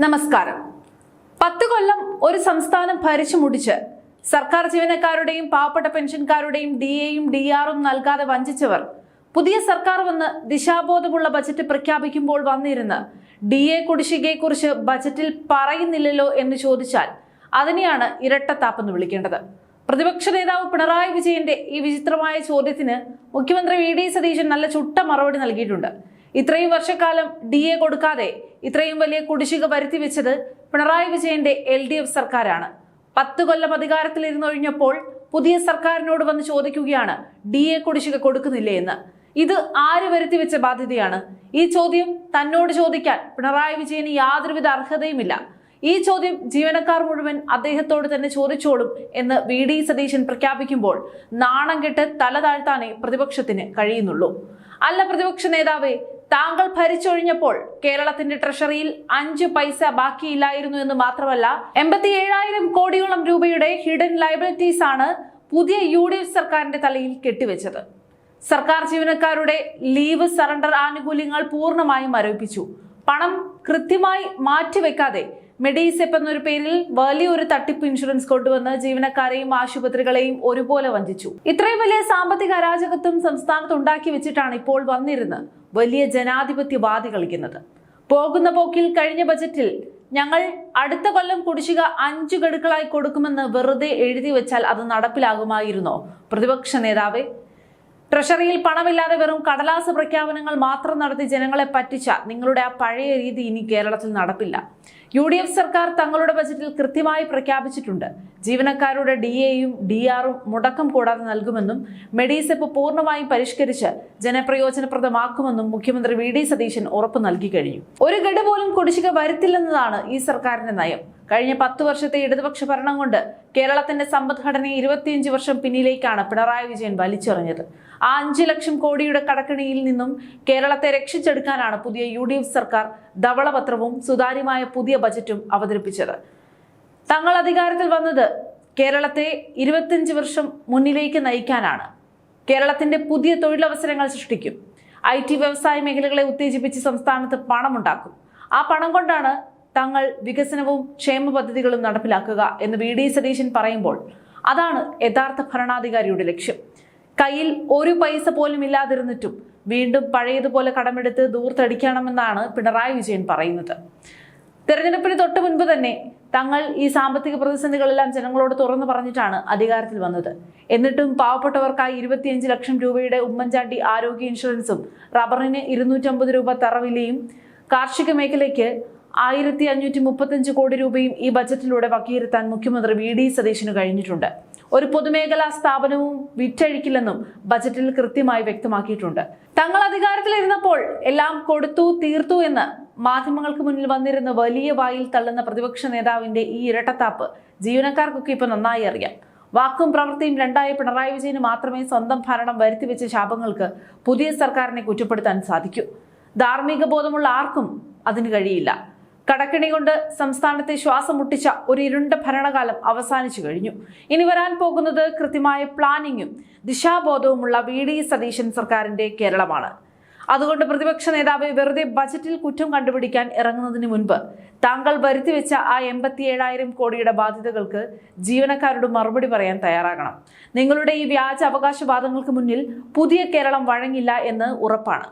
നമസ്കാരം. 10 കൊല്ലം ഒരു സംസ്ഥാനം ഭരിച്ചു മുടിച്ച് സർക്കാർ ജീവനക്കാരുടെയും പാവപ്പെട്ട പെൻഷൻകാരുടെയും DAയും DRും നൽകാതെ വഞ്ചിച്ചവർ പുതിയ സർക്കാർ വന്ന് ദിശാബോധമുള്ള ബജറ്റ് പ്രഖ്യാപിക്കുമ്പോൾ വന്നിരുന്ന് DA കുടിശ്ശികയെക്കുറിച്ച് ബജറ്റിൽ പറയുന്നില്ലല്ലോ എന്ന് ചോദിച്ചാൽ അതിനെയാണ് ഇരട്ടത്താപ്പെന്ന് വിളിക്കേണ്ടത്. പ്രതിപക്ഷ നേതാവ് പിണറായി വിജയന്റെ ഈ വിചിത്രമായ ചോദ്യത്തിന് മുഖ്യമന്ത്രി VD സതീശൻ നല്ല ചുട്ട മറുപടി നൽകിയിട്ടുണ്ട്. ഇത്രയും വർഷക്കാലം DA കൊടുക്കാതെ ഇത്രയും വലിയ കുടിശ്ശിക വരുത്തി വെച്ചത് പിണറായി വിജയന്റെ LDF സർക്കാരാണ്. 10 കൊല്ലം അധികാരത്തിലിരുന്നൊഴിഞ്ഞപ്പോൾ പുതിയ സർക്കാരിനോട് വന്ന് ചോദിക്കുകയാണ് DA കുടിശ്ശിക കൊടുക്കുന്നില്ലേ എന്ന്. ഇത് ആര് വരുത്തി വെച്ച ബാധ്യതയാണ്? ഈ ചോദ്യം തന്നോട് ചോദിക്കാൻ പിണറായി വിജയന് യാതൊരുവിധ അർഹതയുമില്ല. ഈ ചോദ്യം ജീവനക്കാർ മുഴുവൻ അദ്ദേഹത്തോട് തന്നെ ചോദിച്ചോളും എന്ന് VD സതീശൻ പ്രഖ്യാപിക്കുമ്പോൾ നാണം കെട്ട് തല താഴ്ത്താനേ പ്രതിപക്ഷത്തിന് കഴിയുന്നുള്ളൂ. അല്ല പ്രതിപക്ഷ നേതാവേ, താങ്കൾ ഭരിച്ചൊഴിഞ്ഞപ്പോൾ കേരളത്തിന്റെ ട്രഷറിയിൽ 5 പൈസ ബാക്കിയില്ലായിരുന്നു എന്ന് മാത്രമല്ല 87,000 കോടിയോളം രൂപയുടെ ഹിഡൻ ലയബിലിറ്റീസ് ആണ് പുതിയ UDF സർക്കാരിന്റെ തലയിൽ കെട്ടിവെച്ചത്. സർക്കാർ ജീവനക്കാരുടെ ലീവ് സറണ്ടർ ആനുകൂല്യങ്ങൾ പൂർണ്ണമായും മരവിപ്പിച്ചു. പണം കൃത്യമായി മാറ്റിവെക്കാതെ മെഡിസെപ്പ് എന്നൊരു പേരിൽ വലിയൊരു തട്ടിപ്പ് ഇൻഷുറൻസ് കൊണ്ടുവന്ന് ജീവനക്കാരെയും ആശുപത്രികളെയും ഒരുപോലെ വഞ്ചിച്ചു. ഇത്രയും വലിയ സാമ്പത്തിക അരാജകത്വം സംസ്ഥാനത്ത് ഉണ്ടാക്കി വെച്ചിട്ടാണ് ഇപ്പോൾ വന്നിരുന്ന് വലിയ ജനാധിപത്യവാദി കളിക്കുന്നത്. പോകുന്ന പോക്കിൽ കഴിഞ്ഞ ബജറ്റിൽ ഞങ്ങൾ അടുത്ത കൊല്ലം കുടിശ്ശിക 5 ഗഡുക്കളായി കൊടുക്കുമെന്ന് വെറുതെ എഴുതി വെച്ചാൽ അത് നടപ്പിലാകുമായിരുന്നോ പ്രതിപക്ഷ നേതാവേ? ട്രഷറിയിൽ പണമില്ലാതെ വെറും കടലാസ് പ്രഖ്യാപനങ്ങൾ മാത്രം നടത്തി ജനങ്ങളെ പറ്റിച്ച നിങ്ങളുടെ ആ പഴയ രീതി ഇനി കേരളത്തിൽ നടപ്പില്ല. UDF സർക്കാർ തങ്ങളുടെ ബജറ്റിൽ കൃത്യമായി പ്രഖ്യാപിച്ചിട്ടുണ്ട്. ജീവനക്കാരുടെ DAയും DRും മുടക്കം കൂടാതെ നൽകുമെന്നും മെഡിസെപ്പ് പൂർണ്ണമായും പരിഷ്കരിച്ച് ജനപ്രയോജനപ്രദമാക്കുമെന്നും മുഖ്യമന്ത്രി VD സതീശൻ ഉറപ്പ് നൽകി കഴിഞ്ഞു. ഒരു ഗഡു പോലും കുടിശ്ശിക വരുത്തില്ലെന്നതാണ് ഈ സർക്കാരിന്റെ നയം. കഴിഞ്ഞ 10 വർഷത്തെ ഇടതുപക്ഷ ഭരണം കൊണ്ട് കേരളത്തിന്റെ സമ്പദ്ഘടനയെ 25 വർഷം പിന്നിലേക്കാണ് പിണറായി വിജയൻ വലിച്ചെറിഞ്ഞത്. ആ 5 ലക്ഷം കോടിയുടെ കടക്കെണിയിൽ നിന്നും കേരളത്തെ രക്ഷിച്ചെടുക്കാനാണ് പുതിയ UDF സർക്കാർ ധവളപത്രവും സുതാര്യമായ പുതിയ ബജറ്റും അവതരിപ്പിച്ചത്. തങ്ങൾ അധികാരത്തിൽ വന്നത് കേരളത്തെ 25 വർഷം മുന്നിലേക്ക് നയിക്കാനാണ്. കേരളത്തിന്റെ പുതിയ തൊഴിലവസരങ്ങൾ സൃഷ്ടിക്കും. IT വ്യവസായ മേഖലകളെ ഉത്തേജിപ്പിച്ച് സംസ്ഥാനത്ത് പണമുണ്ടാക്കും. ആ പണം കൊണ്ടാണ് തങ്ങൾ വികസനവും ക്ഷേമ പദ്ധതികളും നടപ്പിലാക്കുക എന്ന് VD സതീശൻ പറയുമ്പോൾ അതാണ് യഥാർത്ഥ ഭരണാധികാരിയുടെ ലക്ഷ്യം. കയ്യിൽ ഒരു പൈസ പോലും ഇല്ലാതിരുന്നിട്ടും വീണ്ടും പഴയതുപോലെ കടമെടുത്ത് ദൂർത്തടിക്കണമെന്നാണ് പിണറായി വിജയൻ പറയുന്നത്. തെരഞ്ഞെടുപ്പിന് തൊട്ട് മുൻപ് തന്നെ തങ്ങൾ ഈ സാമ്പത്തിക പ്രതിസന്ധികളെല്ലാം ജനങ്ങളോട് തുറന്നു പറഞ്ഞിട്ടാണ് അധികാരത്തിൽ വന്നത്. എന്നിട്ടും പാവപ്പെട്ടവർക്കായി 25 ലക്ഷം രൂപയുടെ ഉമ്മൻചാണ്ടി ആരോഗ്യ ഇൻഷുറൻസും റബ്ബറിന് 250 രൂപ തറവിലയും കാർഷിക മേഖലയ്ക്ക് 1,535 കോടി രൂപയും ഈ ബജറ്റിലൂടെ വകയിരുത്താൻ മുഖ്യമന്ത്രി VD സതീശന് കഴിഞ്ഞിട്ടുണ്ട്. ഒരു പൊതുമേഖലാ സ്ഥാപനവും വിറ്റഴിക്കില്ലെന്നും ബജറ്റിൽ കൃത്യമായി വ്യക്തമാക്കിയിട്ടുണ്ട്. തങ്ങൾ അധികാരത്തിലിരുന്നപ്പോൾ എല്ലാം കൊടുത്തു തീർത്തു എന്ന് മാധ്യമങ്ങൾക്ക് മുന്നിൽ വന്നിരുന്ന വലിയ വായിൽ തള്ളുന്ന പ്രതിപക്ഷ നേതാവിന്റെ ഈ ഇരട്ടത്താപ്പ് ജീവനക്കാർക്കൊക്കെ ഇപ്പൊ നന്നായി അറിയാം. വാക്കും പ്രവൃത്തിയും രണ്ടായ പിണറായി വിജയന് മാത്രമേ സ്വന്തം ഭരണം വരുത്തിവെച്ച ശാപങ്ങൾക്ക് പുതിയ സർക്കാരിനെ കുറ്റപ്പെടുത്താൻ സാധിക്കൂ. ധാർമ്മിക ബോധമുള്ള ആർക്കും അതിന് കഴിയില്ല. കടക്കിണി കൊണ്ട് സംസ്ഥാനത്തെ ശ്വാസം മുട്ടിച്ച ഒരു ഇരുണ്ട ഭരണകാലം അവസാനിച്ചു കഴിഞ്ഞു. ഇനി വരാൻ പോകുന്നത് കൃത്യമായ പ്ലാനിങ്ങും ദിശാബോധവുമുള്ള VD സതീശൻ സർക്കാരിന്റെ കേരളമാണ്. അതുകൊണ്ട് പ്രതിപക്ഷ നേതാവ് വെറുതെ ബജറ്റിൽ കുറ്റം കണ്ടുപിടിക്കാൻ ഇറങ്ങുന്നതിന് മുൻപ് താങ്കൾ വരുത്തിവെച്ച ആ 87,000 കോടിയുടെ ബാധ്യതകൾക്ക് ജീവനക്കാരോട് മറുപടി പറയാൻ തയ്യാറാകണം. നിങ്ങളുടെ ഈ വ്യാജ അവകാശവാദങ്ങൾക്ക് മുന്നിൽ പുതിയ കേരളം വഴങ്ങില്ല എന്ന് ഉറപ്പാണ്.